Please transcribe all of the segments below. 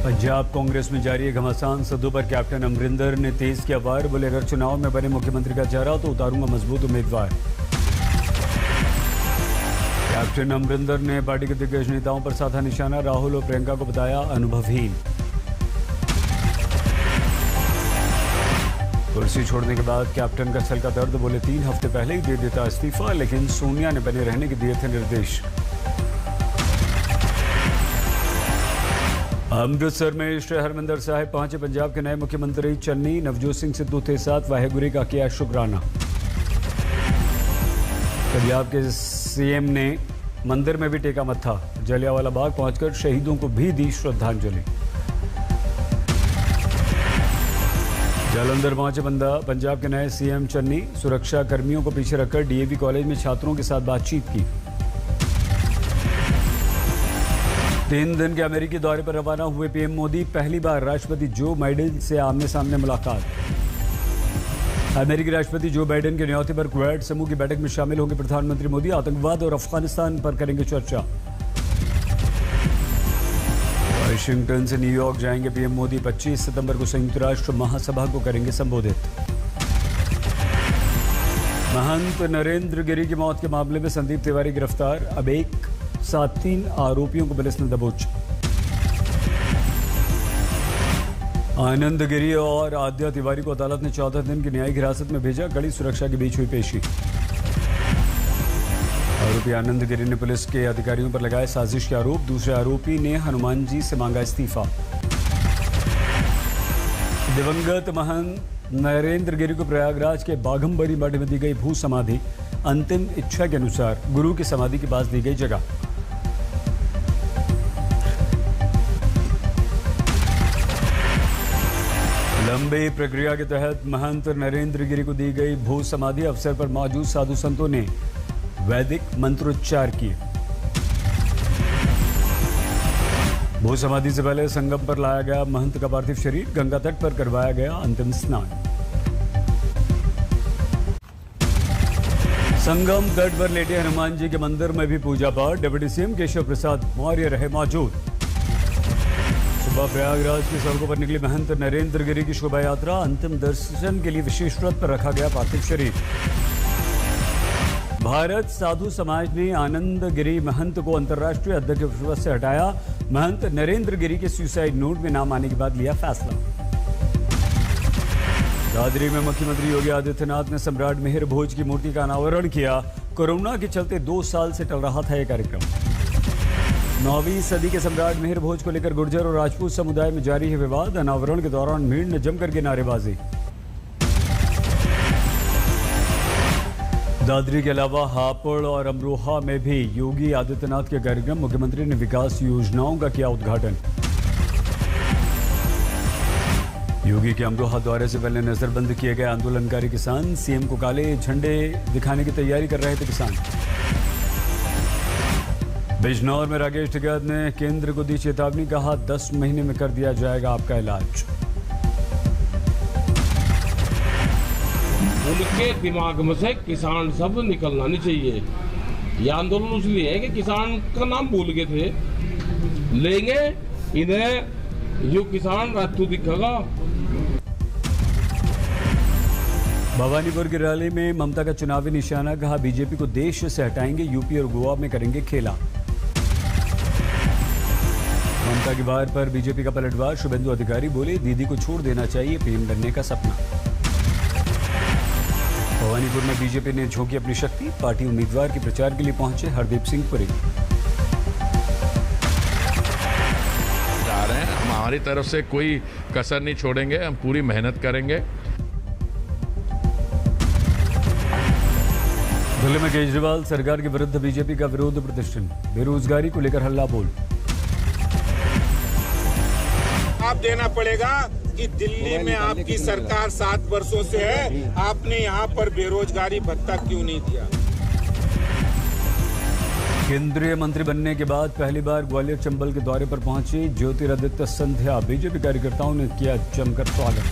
पंजाब कांग्रेस में जारी घमासान सदों पर कैप्टन अमरिंदर ने तेज किया वार। बोले अगर चुनाव में बने मुख्यमंत्री का चेहरा तो उतारूंगा मजबूत उम्मीदवार। कैप्टन अमरिंदर ने पार्टी के दिग्गज नेताओं पर साधा निशाना। राहुल और प्रियंका को बताया अनुभवहीन। कुर्सी छोड़ने के बाद कैप्टन का सर का दर्द। बोले 3 हफ्ते पहले ही दे देता इस्तीफा, लेकिन सोनिया ने बने रहने के दिए थे निर्देश। अमृतसर में श्री हरमंदिर साहिब पहुंचे पंजाब के नए मुख्यमंत्री चन्नी। नवजोत सिंह सिद्धू के साथ वाहेगुरू का किया शुक्राना। पंजाब के सीएम ने मंदिर में भी टेका मत्था। जलियांवाला बाग पहुंचकर शहीदों को भी दी श्रद्धांजलि। जालंधर पहुंचे पंजाब के नए सीएम चन्नी। सुरक्षा कर्मियों को पीछे रखकर डीएवी कॉलेज में छात्रों के साथ बातचीत की। 3 दिन के अमेरिकी दौरे पर रवाना हुए पीएम मोदी। पहली बार राष्ट्रपति जो बाइडेन से आमने सामने मुलाकात। अमेरिकी राष्ट्रपति जो बाइडेन के न्योते पर क्वाड समूह की बैठक में शामिल होंगे प्रधानमंत्री मोदी। आतंकवाद और अफगानिस्तान पर करेंगे चर्चा। वाशिंगटन से न्यूयॉर्क जाएंगे पीएम मोदी। 25 सितंबर को संयुक्त राष्ट्र महासभा को करेंगे संबोधित। महंत नरेंद्र गिरी की मौत के मामले में संदीप तिवारी गिरफ्तार। अब एक साथ 3 आरोपियों को पुलिस ने दबोच। आनंद गिरी और आद्या तिवारी को अदालत ने 14 दिन की न्यायिक हिरासत में भेजा। कड़ी सुरक्षा के बीच हुई पेशी। आरोपी आनंद गिरी ने पुलिस के अधिकारियों पर लगाए साजिश के आरोप। दूसरे आरोपी ने हनुमान जी से मांगा इस्तीफा। दिवंगत महंत नरेंद्र गिरी को प्रयागराज के बाघंबरी मठ में दी गई भू समाधि। अंतिम इच्छा के अनुसार गुरु की समाधि के पास दी गई जगह। लंबी प्रक्रिया के तहत महंत नरेंद्र गिरी को दी गई भू समाधि। अवसर पर मौजूद साधु संतों ने वैदिक मंत्रोच्चार किए। भू समाधि से पहले संगम पर लाया गया महंत का पार्थिव शरीर। गंगा तट पर करवाया गया अंतिम स्नान। संगम तट पर लेटे हनुमान जी के मंदिर में भी पूजा पाठ। डिप्टी सीएम केशव प्रसाद मौर्य रहे मौजूद। सुबह प्रयागराज की सड़कों पर निकली महंत नरेंद्र गिरी की शोभा यात्रा। अंतिम दर्शन के लिए विशेष रथ पर रखा गया पार्थिव शरीर। भारत साधु समाज ने आनंद गिरी महंत को अंतर्राष्ट्रीय अध्यक्ष पद से हटाया। महंत नरेंद्र गिरी के सुसाइड नोट में नाम आने के बाद लिया फैसला। दादरी में मुख्यमंत्री योगी आदित्यनाथ ने सम्राट मिहिर भोज की मूर्ति का अनावरण किया। कोरोना के चलते 2 साल से टल रहा था यह कार्यक्रम। 9वीं सदी के सम्राट मिहिर भोज को लेकर गुर्जर और राजपूत समुदाय में जारी है विवाद। अनावरण के दौरान भीड़ ने जमकर की नारेबाजी। दादरी के अलावा हापुड़ और अमरोहा में भी योगी आदित्यनाथ के कार्यक्रम। मुख्यमंत्री ने विकास योजनाओं का किया उद्घाटन। योगी के अमरोहा दौरे से पहले नजरबंद किए गए आंदोलनकारी किसान। सीएम को काले झंडे दिखाने की तैयारी कर रहे थे किसान। बिजनौर में राकेश टिकैत ने केंद्र को दी चेतावनी। कहा 10 महीने में कर दिया जाएगा आपका इलाज। उनके दिमाग में से किसान शब्द निकलना नहीं चाहिए। यह आंदोलन इसलिए है कि किसान का नाम भूल गए थे। लेंगे इन्हें यो किसान रातू दिखेगा। भवानीपुर की रैली में ममता का चुनावी निशाना। कहा बीजेपी को देश से हटाएंगे, यूपी और गोवा में करेंगे खेला। ममता की वार पर बीजेपी का पलटवार। शुभेंदु अधिकारी बोले दीदी को छोड़ देना चाहिए पीएम बनने का सपना। भवानीपुर में बीजेपी ने झोंकी अपनी शक्ति। पार्टी उम्मीदवार के प्रचार के लिए पहुंचे हरदीप सिंह पुरी। जा रहे हैं, हमारी तरफ से कोई कसर नहीं छोड़ेंगे। हम पूरी मेहनत करेंगे। दिल्ली में केजरीवाल सरकार के विरुद्ध बीजेपी का विरोध प्रदर्शन। बेरोजगारी को लेकर हल्ला बोल। आप देना पड़ेगा कि दिल्ली में आपकी सरकार 7 वर्षों से है, आपने यहाँ पर बेरोजगारी भत्ता क्यों नहीं दिया? केंद्रीय मंत्री बनने के बाद पहली बार ग्वालियर चंबल के दौरे पर पहुंची ज्योतिरादित्य सिंधिया। बीजेपी कार्यकर्ताओं ने किया जमकर स्वागत।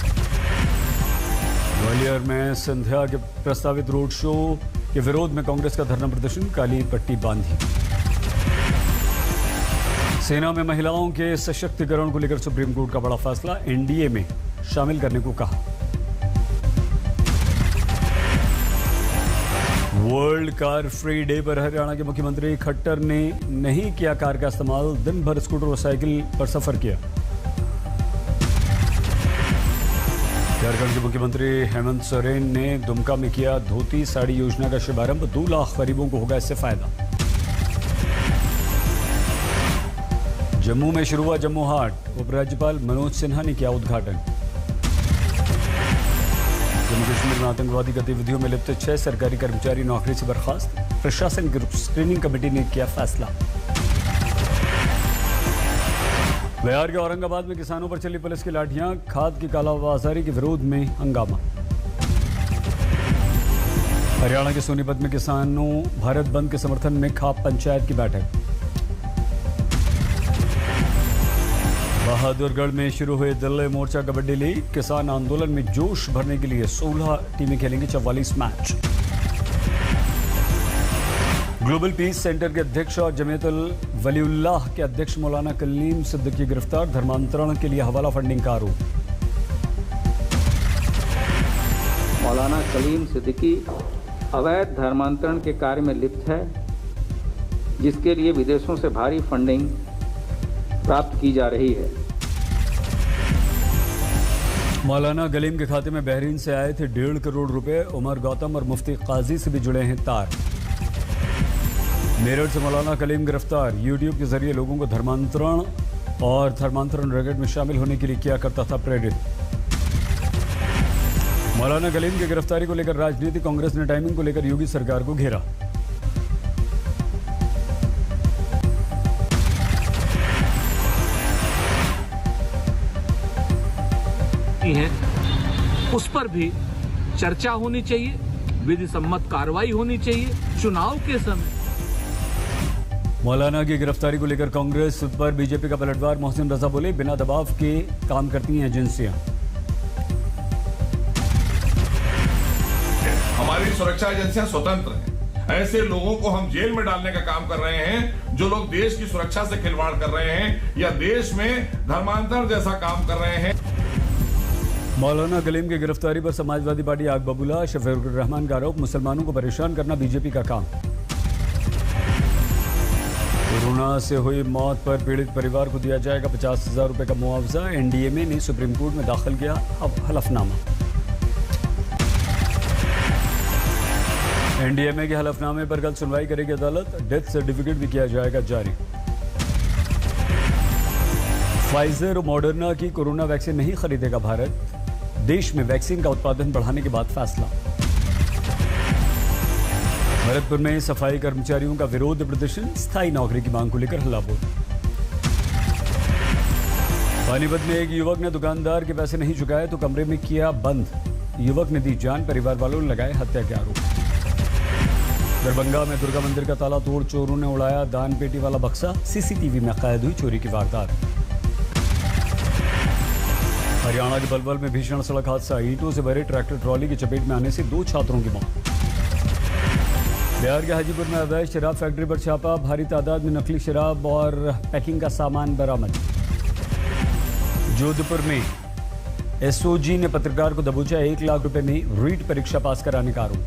ग्वालियर में सिंधिया के प्रस्तावित रोड शो के विरोध में कांग्रेस का धरना प्रदर्शन। काली पट्टी बांधी। सेना में महिलाओं के सशक्तिकरण को लेकर सुप्रीम कोर्ट का बड़ा फैसला, एनडीए में शामिल करने को कहा। वर्ल्ड कार फ्री डे पर हरियाणा के मुख्यमंत्री खट्टर ने नहीं किया कार का इस्तेमाल, दिन भर स्कूटर और साइकिल पर सफर किया। झारखंड के मुख्यमंत्री हेमंत सोरेन ने दुमका में किया धोती साड़ी योजना का शुभारंभ, 2 लाख गरीबों को होगा इससे फायदा। जम्मू में शुरू हुआ जम्मू हाट, उपराज्यपाल मनोज सिन्हा ने किया उद्घाटन। जम्मू कश्मीर में आतंकवादी गतिविधियों में लिप्त 6 सरकारी कर्मचारी नौकरी से बर्खास्त, प्रशासन की स्क्रीनिंग कमेटी ने किया फैसला। बिहार के औरंगाबाद में किसानों पर चली पुलिस की लाठियां, खाद की कालाबाजारी के विरोध में हंगामा। हरियाणा के सोनीपत में किसानों भारत बंद के समर्थन में खाप पंचायत की बैठक। बहादुरगढ़ में शुरू हुए दिल्ली मोर्चा कबड्डी लीग, किसान आंदोलन में जोश भरने के लिए 16 टीमें खेलेंगी 44 मैच। ग्लोबल पीस सेंटर के अध्यक्ष और जमीयतुल वलीउल्लाह के अध्यक्ष मौलाना कलीम सिद्दीकी गिरफ्तार, धर्मांतरण के लिए हवाला फंडिंग का आरोप। मौलाना कलीम सिद्दीकी अवैध धर्मांतरण के कार्य में लिप्त है, जिसके लिए विदेशों से भारी फंडिंग प्राप्त की जा रही है। मौलाना कलीम के खाते में बहरीन से आए थे 1.5 करोड़ रुपए, उमर गौतम और मुफ्ती काजी से भी जुड़े हैं तार। मेरठ से मौलाना कलीम गिरफ्तार, यूट्यूब के जरिए लोगों को धर्मांतरण रैकेट में शामिल होने के लिए किया करता था प्रेरित। मौलाना कलीम की गिरफ्तारी को लेकर राजनीति, कांग्रेस ने टाइमिंग को लेकर योगी सरकार को घेरा। है उस पर भी चर्चा होनी चाहिए, विधि सम्मत कार्रवाई होनी चाहिए चुनाव के समय। मौलाना की गिरफ्तारी को लेकर कांग्रेस पर बीजेपी का पलटवार, मोहसिन रजा बोले बिना दबाव के काम करती हैं एजेंसियां। हमारी सुरक्षा एजेंसियां स्वतंत्र हैं। ऐसे लोगों को हम जेल में डालने का काम कर रहे हैं जो लोग देश की सुरक्षा से खिलवाड़ कर रहे हैं या देश में धर्मांतरण जैसा काम कर रहे हैं। मौलाना कलीम की गिरफ्तारी पर समाजवादी पार्टी आग बबूला, शफीकुर रहमान का आरोप, मुसलमानों को परेशान करना बीजेपी का काम। कोरोना से हुई मौत पर पीड़ित परिवार को दिया जाएगा 50,000 रुपए का मुआवजा, एनडीएमए ने सुप्रीम कोर्ट में दाखिल किया अब हलफनामा। एनडीएमए के हलफनामे पर कल सुनवाई करेगी अदालत, डेथ सर्टिफिकेट भी किया जाएगा जारी। फाइजर और मॉडर्ना की कोरोना वैक्सीन नहीं खरीदेगा भारत, देश में वैक्सीन का उत्पादन बढ़ाने के बाद फैसला। भरतपुर में सफाई कर्मचारियों का विरोध प्रदर्शन, स्थायी नौकरी की मांग को लेकर हल्ला बोल। पानीपत में एक युवक ने दुकानदार के पैसे नहीं चुकाए तो कमरे में किया बंद, युवक ने दी जान, परिवार वालों ने लगाए हत्या के आरोप। दरभंगा में दुर्गा मंदिर का ताला तोड़ चोरों ने उड़ाया दान पेटी वाला बक्सा, सीसीटीवी में कैद हुई चोरी की वारदात। हरियाणा के पलवल में भीषण सड़क हादसा, ईंटों से भरे ट्रैक्टर ट्रॉली की चपेट में आने से 2 छात्रों की मौत। बिहार के हाजीपुर में अवैध शराब फैक्ट्री पर छापा, भारी तादाद में नकली शराब और पैकिंग का सामान बरामद। जोधपुर में एसओजी ने पत्रकार को दबोचा, 1 लाख रुपए में रीट परीक्षा पास कराने का आरोप।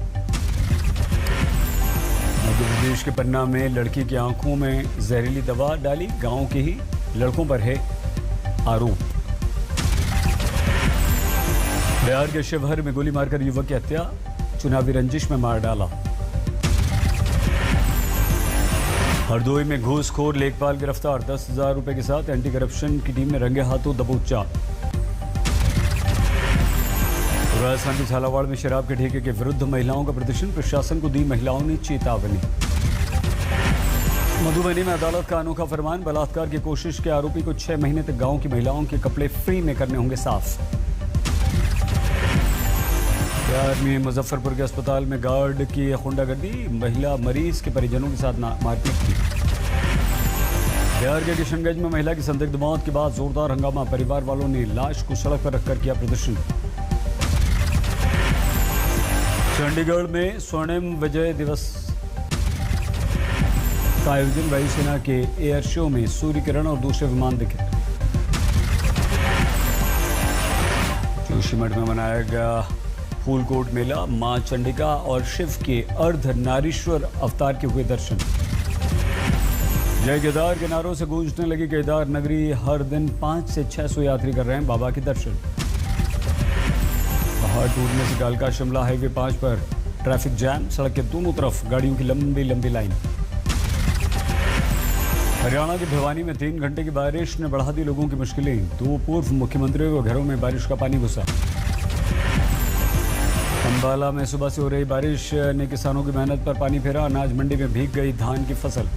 मध्य प्रदेश के पन्ना में लड़की की आंखों में जहरीली दवा डाली, गांव के ही लड़कों पर है आरोप। बिहार के शिवहर में गोली मारकर युवक की हत्या, चुनावी रंजिश में मार डाला। हरदोई में घूसखोर लेखपाल गिरफ्तार, 10,000 रुपए के साथ एंटी करप्शन की टीम ने रंगे हाथों दबोचा। राजस्थान के झालावाड़ में शराब के ठेके के विरुद्ध महिलाओं का प्रदर्शन, प्रशासन को दी महिलाओं ने चेतावनी। मधुबनी में अदालत का अनोखा फरमान, बलात्कार की कोशिश के आरोपी को 6 महीने तक गांव की महिलाओं के कपड़े फ्री में करने होंगे साफ। बिहार में मुजफ्फरपुर के अस्पताल में गार्ड की गुंडागर्दी, महिला मरीज के परिजनों के साथ मारपीट की। बिहार के किशनगंज में महिला की संदिग्ध मौत के बाद जोरदार हंगामा, परिवार वालों ने लाश को सड़क पर रखकर किया प्रदर्शन। चंडीगढ़ में स्वर्णिम विजय दिवस का आयोजन। वायुसेना के एयर शो में सूर्य किरण और दूसरे विमान दिखे। जोशीमठ में मनाया गया फूलकोट मेला। मां चंडिका और शिव के अर्धनारीश्वर अवतार के हुए दर्शन। जय केदार के नारों से गूंजने लगी केदार नगरी। हर दिन 500 से 600 यात्री कर रहे हैं बाबा के दर्शन। पहाड़ टूटने से कालका शिमला हाईवे 5 पर ट्रैफिक जैम। सड़क के दोनों तरफ गाड़ियों की लंबी लंबी लाइन। हरियाणा के भिवानी में 3 घंटे की बारिश ने बढ़ा दी लोगों की मुश्किलें। 2 पूर्व मुख्यमंत्रियों के घरों में बारिश का पानी घुसा। अंबाला में सुबह से हो रही बारिश ने किसानों की मेहनत पर पानी फेरा। अनाज मंडी में भीग गई धान की फसल।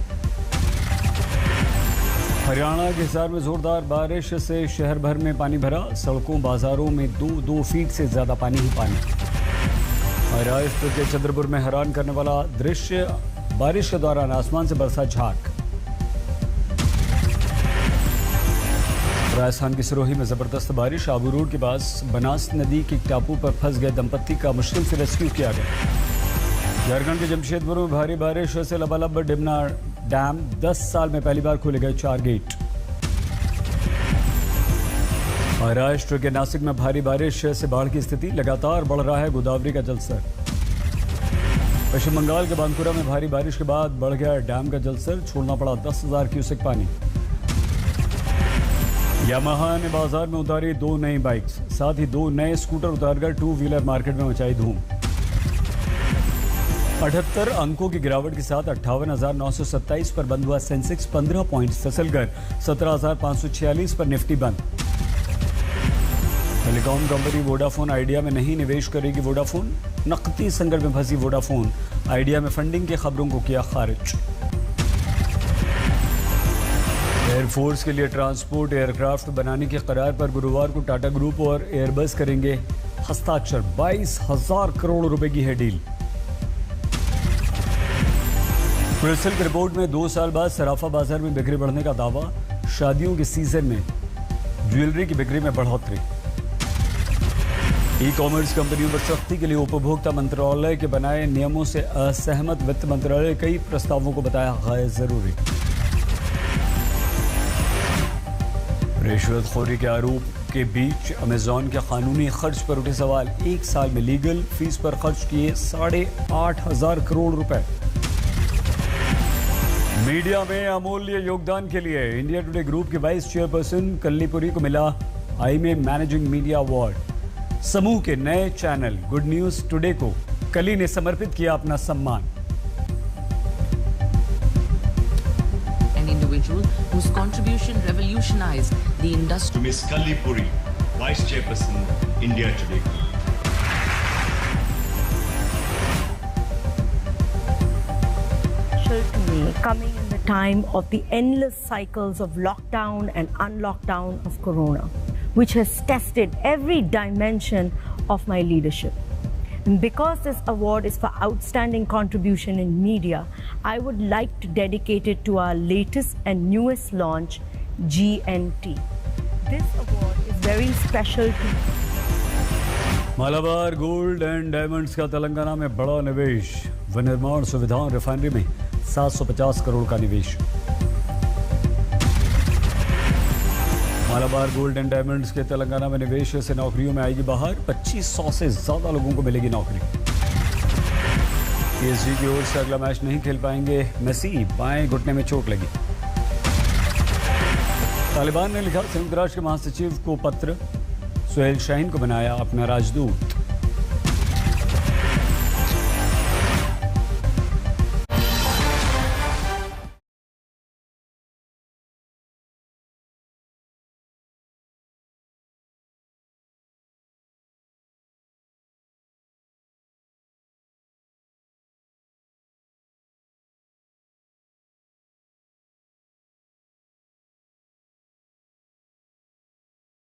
हरियाणा के हिसार में जोरदार बारिश से शहर भर में पानी भरा। सड़कों बाजारों में 2 फीट से ज्यादा पानी ही पानी। महाराष्ट्र के चंद्रपुर में हैरान करने वाला दृश्य। बारिश के दौरान आसमान से बरसा झाग। राजस्थान की सिरोही में जबरदस्त बारिश। आबू रोड के पास बनास नदी के टापू पर फंस गए दंपत्ति का मुश्किल से रेस्क्यू किया गया। झारखंड के जमशेदपुर में भारी बारिश से लबालब डिमना डैम। 10 साल में पहली बार खोले गए 4 गेट। महाराष्ट्र के नासिक में भारी बारिश से बाढ़ की स्थिति। लगातार बढ़ रहा है गोदावरी का जलस्तर। पश्चिम बंगाल के बांकुरा में भारी बारिश के बाद बढ़ गया डैम का जलस्तर। छोड़ना पड़ा 10,000 क्यूसेक पानी। यामाहा ने बाजार में उतारी 2 नई बाइक्स। साथ ही 2 नए स्कूटर उतारकर 2 व्हीलर मार्केट में मचाई धूम। 78 अंकों की गिरावट के साथ 58,927 पर बंद हुआ सेंसेक्स। 15 पॉइंट्स फिसलकर 17,546 पर निफ्टी बंद। टेलीकॉम कंपनी वोडाफोन आइडिया में नहीं निवेश करेगी। वोडाफोन नकदी संकट में फंसी वोडाफोन आइडिया में फंडिंग की खबरों को किया खारिज। एयरफोर्स के लिए ट्रांसपोर्ट एयरक्राफ्ट बनाने के करार पर गुरुवार को टाटा ग्रुप और एयरबस करेंगे हस्ताक्षर। 22,000 करोड़ रुपए की है डील। क्रिसिल की रिपोर्ट में 2 साल बाद सराफा बाजार में बिक्री बढ़ने का दावा। शादियों के सीजन में ज्वेलरी की बिक्री में बढ़ोतरी। ई कॉमर्स कंपनियों पर सख्ती के लिए उपभोक्ता मंत्रालय के बनाए नियमों से असहमत वित्त मंत्रालय कई प्रस्तावों को बताया गैर जरूरी। रिश्वतखोरी के आरोप के बीच अमेजॉन के कानूनी खर्च पर उठे सवाल। 1 साल में लीगल फीस पर खर्च किए 8,500 करोड़ रुपए। मीडिया में अमूल्य योगदान के लिए इंडिया टुडे ग्रुप के वाइस चेयरपर्सन कल्लीपुरी को मिला आईमे मैनेजिंग मीडिया अवार्ड। समूह के नए चैनल गुड न्यूज टुडे को कली ने समर्पित किया अपना सम्मान। Whose contribution revolutionized the industry. To Ms. Kallipuri, Vice Chairperson, India Today. To me, coming in the time of the endless cycles of lockdown and unlockdown of Corona, which has tested every dimension of my leadership. And because this award is for outstanding contribution in media, I would like to dedicate it to our latest and newest launch, GNT. This award is very special to Malabar gold and diamonds का तेलंगाना में बड़ा निवेश। विनिर्माण सुविधाओं refinery में 750 करोड़ का निवेश। Malabar gold and diamonds के तेलंगाना में निवेश से नौकरियों में आएगी बाहर। 2500 से ज्यादा लोगों को मिलेगी नौकरी। PSG की ओर से अगला मैच नहीं खेल पाएंगे मेसी। बाएं घुटने में चोट लगी। तालिबान ने लिखा संयुक्त राष्ट्र के महासचिव को पत्र। सुहेल शाहीन को बनाया अपना राजदूत।